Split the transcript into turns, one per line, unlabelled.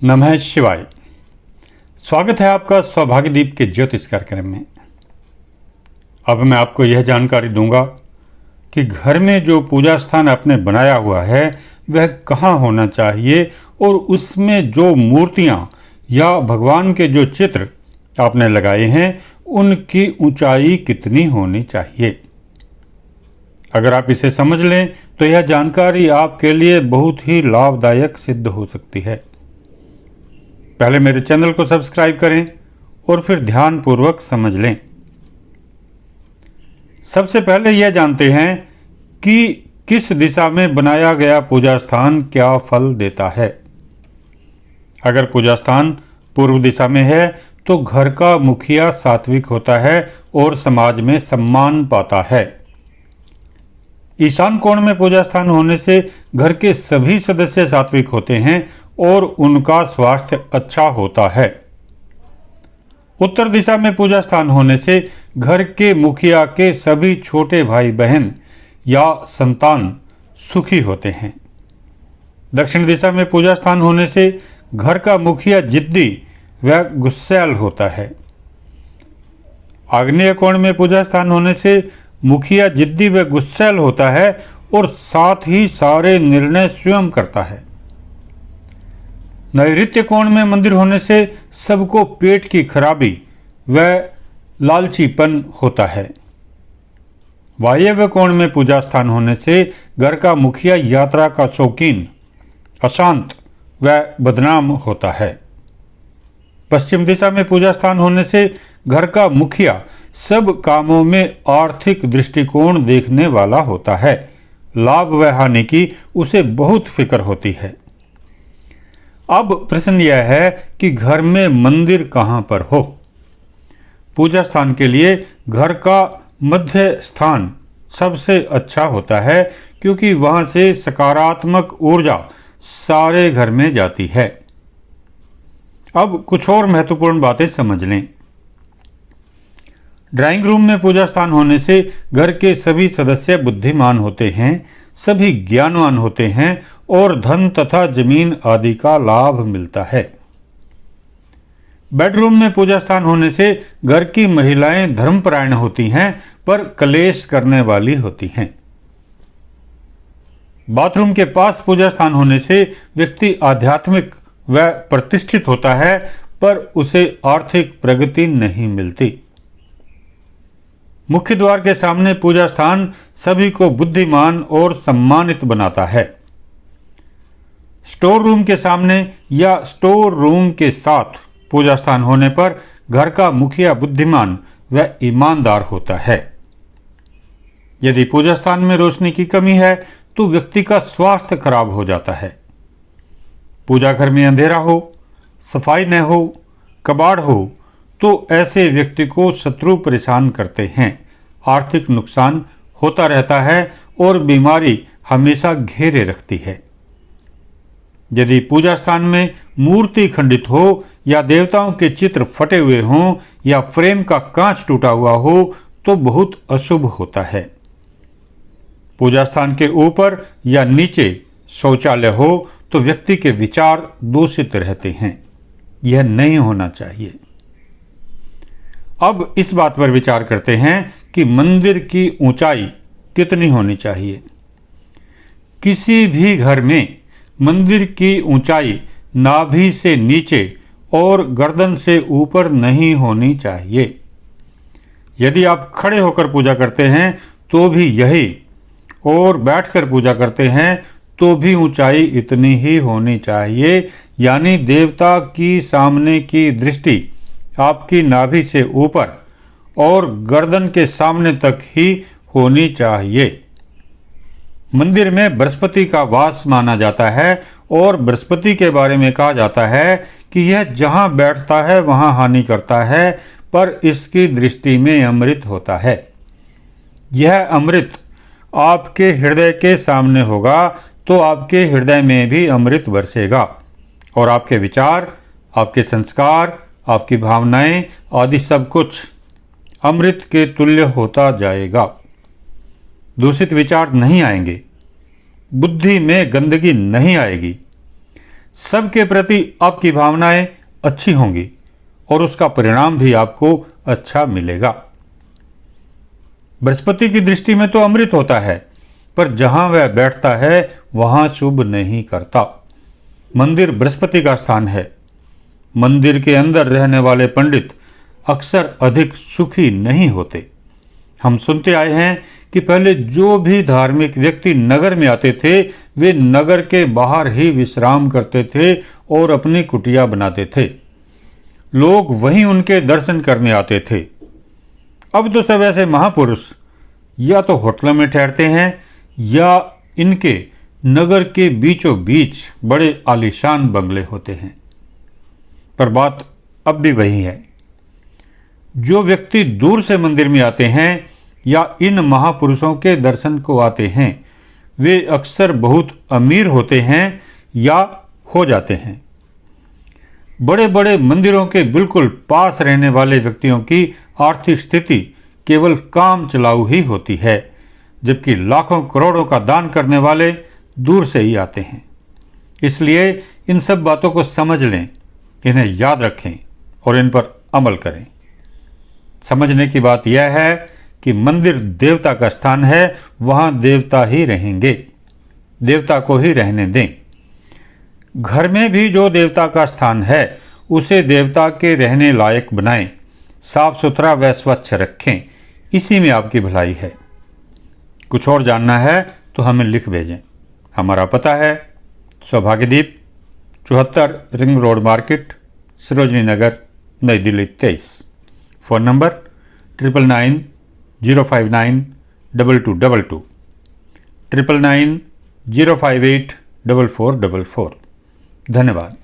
नमः शिवाय। स्वागत है आपका सौभाग्य दीप के ज्योतिष कार्यक्रम में। अब मैं आपको यह जानकारी दूंगा कि घर में जो पूजा स्थान आपने बनाया हुआ है वह कहाँ होना चाहिए और उसमें जो मूर्तियाँ या भगवान के जो चित्र आपने लगाए हैं उनकी ऊंचाई कितनी होनी चाहिए। अगर आप इसे समझ लें तो यह जानकारी आपके लिए बहुत ही लाभदायक सिद्ध हो सकती है। पहले मेरे चैनल को सब्सक्राइब करें और फिर ध्यानपूर्वक समझ लें। सबसे पहले यह जानते हैं कि किस दिशा में बनाया गया पूजा स्थान क्या फल देता है। अगर पूजा स्थान पूर्व दिशा में है तो घर का मुखिया सात्विक होता है और समाज में सम्मान पाता है। ईशान कोण में पूजा स्थान होने से घर के सभी सदस्य सात्विक होते हैं और उनका स्वास्थ्य अच्छा होता है। उत्तर दिशा में पूजा स्थान होने से घर के मुखिया के सभी छोटे भाई बहन या संतान सुखी होते हैं। दक्षिण दिशा में पूजा स्थान होने से घर का मुखिया जिद्दी व गुस्सैल होता है। आग्नेय कोण में पूजा स्थान होने से मुखिया जिद्दी व गुस्सैल होता है और साथ ही सारे निर्णय स्वयं करता है। नैऋत्य कोण में मंदिर होने से सबको पेट की खराबी व लालचीपन होता है। वायव्य कोण में पूजा स्थान होने से घर का मुखिया यात्रा का शौकीन, अशांत व बदनाम होता है। पश्चिम दिशा में पूजा स्थान होने से घर का मुखिया सब कामों में आर्थिक दृष्टिकोण देखने वाला होता है। लाभ व हानि की उसे बहुत फिक्र होती है। अब प्रश्न यह है कि घर में मंदिर कहां पर हो। पूजा स्थान के लिए घर का मध्य स्थान सबसे अच्छा होता है क्योंकि वहां से सकारात्मक ऊर्जा सारे घर में जाती है। अब कुछ और महत्वपूर्ण बातें समझ लें। ड्राइंग रूम में पूजा स्थान होने से घर के सभी सदस्य बुद्धिमान होते हैं, सभी ज्ञानवान होते हैं और धन तथा जमीन आदि का लाभ मिलता है। बेडरूम में पूजा स्थान होने से घर की महिलाएं धर्मपरायण होती हैं पर कलेश करने वाली होती हैं। बाथरूम के पास पूजा स्थान होने से व्यक्ति आध्यात्मिक व प्रतिष्ठित होता है पर उसे आर्थिक प्रगति नहीं मिलती। मुख्य द्वार के सामने पूजा स्थान सभी को बुद्धिमान और सम्मानित बनाता है। स्टोर रूम के सामने या स्टोर रूम के साथ पूजा स्थान होने पर घर का मुखिया बुद्धिमान व ईमानदार होता है। यदि पूजा स्थान में रोशनी की कमी है तो व्यक्ति का स्वास्थ्य खराब हो जाता है। पूजा घर में अंधेरा हो, सफाई न हो, कबाड़ हो तो ऐसे व्यक्ति को शत्रु परेशान करते हैं, आर्थिक नुकसान होता रहता है और बीमारी हमेशा घेरे रखती है। यदि पूजा स्थान में मूर्ति खंडित हो या देवताओं के चित्र फटे हुए हों या फ्रेम का कांच टूटा हुआ हो तो बहुत अशुभ होता है। पूजा स्थान के ऊपर या नीचे शौचालय हो तो व्यक्ति के विचार दूषित रहते हैं। यह नहीं होना चाहिए। अब इस बात पर विचार करते हैं कि मंदिर की ऊंचाई कितनी होनी चाहिए। किसी भी घर में मंदिर की ऊंचाई नाभि से नीचे और गर्दन से ऊपर नहीं होनी चाहिए। यदि आप खड़े होकर पूजा करते हैं तो भी यही, और बैठकर पूजा करते हैं तो भी ऊंचाई इतनी ही होनी चाहिए, यानी देवता की सामने की दृष्टि आपकी नाभि से ऊपर और गर्दन के सामने तक ही होनी चाहिए। मंदिर में बृहस्पति का वास माना जाता है और बृहस्पति के बारे में कहा जाता है कि यह जहां बैठता है वहां हानि करता है पर इसकी दृष्टि में अमृत होता है। यह अमृत आपके हृदय के सामने होगा तो आपके हृदय में भी अमृत बरसेगा और आपके विचार, आपके संस्कार, आपकी भावनाएं आदि सब कुछ अमृत के तुल्य होता जाएगा। दूषित विचार नहीं आएंगे, बुद्धि में गंदगी नहीं आएगी, सबके प्रति आपकी भावनाएं अच्छी होंगी और उसका परिणाम भी आपको अच्छा मिलेगा। बृहस्पति की दृष्टि में तो अमृत होता है, पर जहां वह बैठता है वहां शुभ नहीं करता। मंदिर बृहस्पति का स्थान है। मंदिर के अंदर रहने वाले पंडित अक्सर अधिक सुखी नहीं होते। हम सुनते आए हैं कि पहले जो भी धार्मिक व्यक्ति नगर में आते थे वे नगर के बाहर ही विश्राम करते थे और अपनी कुटिया बनाते थे। लोग वहीं उनके दर्शन करने आते थे। अब तो सब ऐसे महापुरुष या तो होटलों में ठहरते हैं या इनके नगर के बीचों बीच बड़े आलीशान बंगले होते हैं। पर बात अब भी वही है। जो व्यक्ति दूर से मंदिर में आते हैं या इन महापुरुषों के दर्शन को आते हैं वे अक्सर बहुत अमीर होते हैं या हो जाते हैं। बड़े बड़े मंदिरों के बिल्कुल पास रहने वाले व्यक्तियों की आर्थिक स्थिति केवल काम चलाऊ ही होती है, जबकि लाखों करोड़ों का दान करने वाले दूर से ही आते हैं। इसलिए इन सब बातों को समझ लें, इन्हें याद रखें और इन पर अमल करें। समझने की बात यह है कि मंदिर देवता का स्थान है, वहां देवता ही रहेंगे, देवता को ही रहने दें। घर में भी जो देवता का स्थान है उसे देवता के रहने लायक बनाएं, साफ सुथरा व स्वच्छ रखें, इसी में आपकी भलाई है। कुछ और जानना है तो हमें लिख भेजें। हमारा पता है सौभाग्यदीप 74 ring road market, Sarojini Nagar, नई दिल्ली 23। Phone number 9990592222 9990584444। धन्यवाद।